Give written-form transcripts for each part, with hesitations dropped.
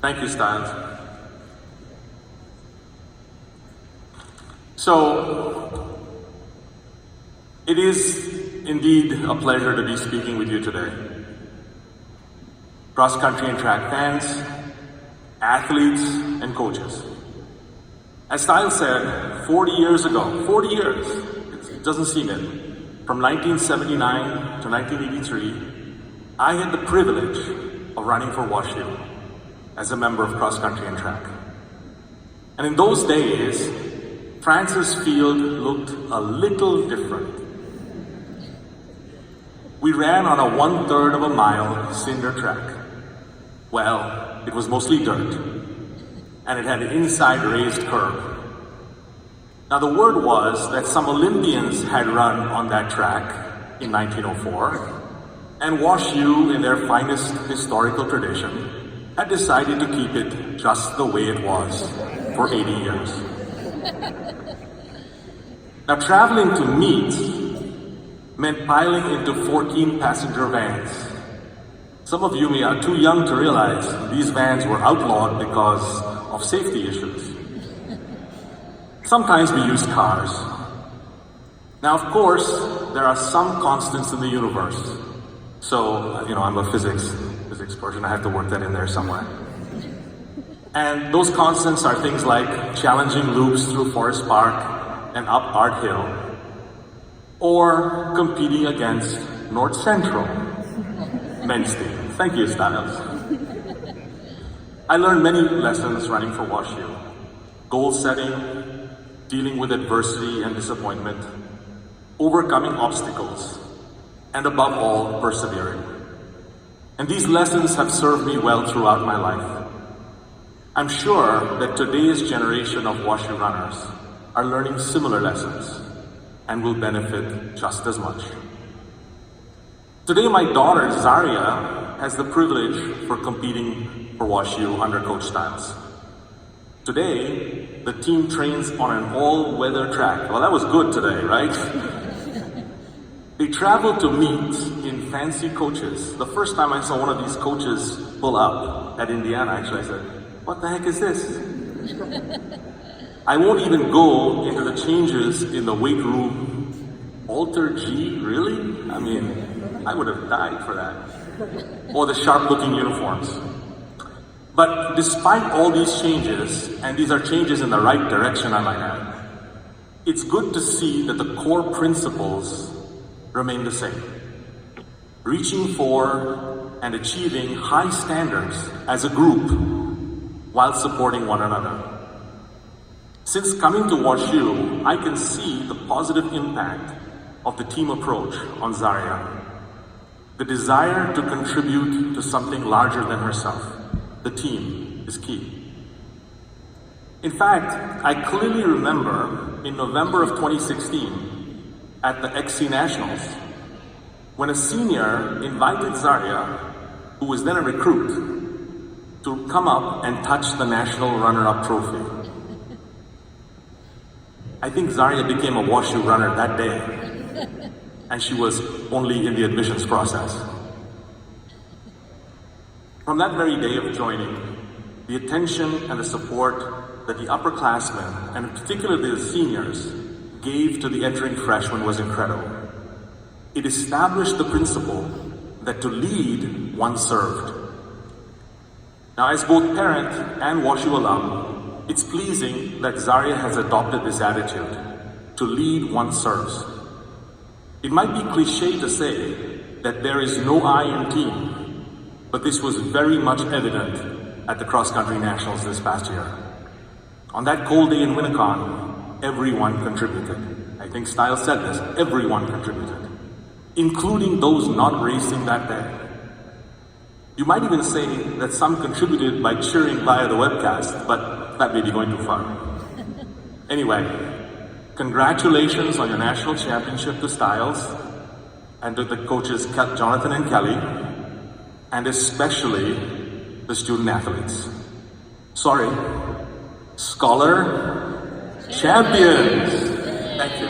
Thank you, Styles. So, it is indeed a pleasure to be speaking with you today. Cross-country and track fans, athletes, and coaches. As Styles said, 40 years ago, 40 years, it doesn't seem it, from 1979 to 1983, I had the privilege of running for WashU as a member of cross-country and track. And in those days, Francis Field looked a little different. We ran on a 1/3 of a mile cinder track. Well, it was mostly dirt, and it had an inside raised curb. Now the word was that some Olympians had run on that track in 1904, and WashU, in their finest historical tradition, had decided to keep it just the way it was for 80 years. Now traveling to meets meant piling into 14 passenger vans. Some of you may are too young to realize these vans were outlawed because of safety issues. Sometimes we used cars. Now, of course, there are some constants in the universe. So, I'm a physics person. I have to work that in there somewhere. And those constants are things like challenging loops through Forest Park and up Art Hill, or competing against North Central men's team. Thank you, Styles. I learned many lessons running for WashU. Goal setting, dealing with adversity and disappointment, overcoming obstacles, and above all, persevering. And these lessons have served me well throughout my life. I'm sure that today's generation of WashU runners are learning similar lessons and will benefit just as much. Today, my daughter, Zaria, has the privilege for competing for WashU under Coach Styles. Today, the team trains on an all-weather track. Well, that was good today, right? They travel to meet in fancy coaches. The first time I saw one of these coaches pull up at Indiana, actually, I said, "What the heck is this?" I won't even go into the changes in the weight room. Alter G, really? I mean, I would have died for that. Or the sharp-looking uniforms. But despite all these changes, and these are changes in the right direction, I might add, it's good to see that the core principles remain the same. Reaching for and achieving high standards as a group while supporting one another. Since coming to WashU, I can see the positive impact of the team approach on Zaria. The desire to contribute to something larger than herself, the team, is key. In fact, I clearly remember in November of 2016 at the XC Nationals, when a senior invited Zaria, who was then a recruit, to come up and touch the national runner-up trophy. I think Zaria became a WashU runner that day, and she was only in the admissions process. From that very day of joining, the attention and the support that the upperclassmen, and particularly the seniors, gave to the entering freshmen was incredible. It established the principle that to lead, one served. Now, as both parent and WashU alum, it's pleasing that Zaria has adopted this attitude, to lead, one serves. It might be cliche to say that there is no I in team, but this was very much evident at the cross-country nationals this past year. On that cold day in Winnicott, everyone contributed. I think Styles said this, everyone contributed, including those not racing that day. You might even say that some contributed by cheering via the webcast, but that may be going too far. Anyway, congratulations on your national championship to Styles and to the coaches Jonathan and Kelly, and especially the student athletes. Sorry, Scholar Champions. Thank you.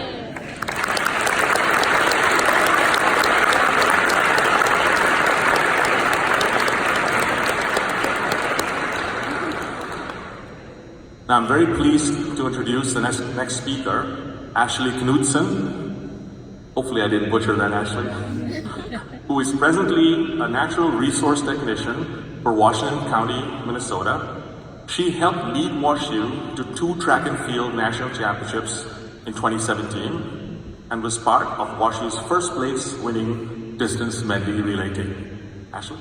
Now I'm very pleased to introduce the next speaker, Ashley Knudsen. Hopefully I didn't butcher that, Ashley. Who is presently a natural resource technician for Washington County, Minnesota. She helped lead WashU to 2 track and field national championships in 2017 and was part of WashU's first place winning distance medley relay team. Ashley?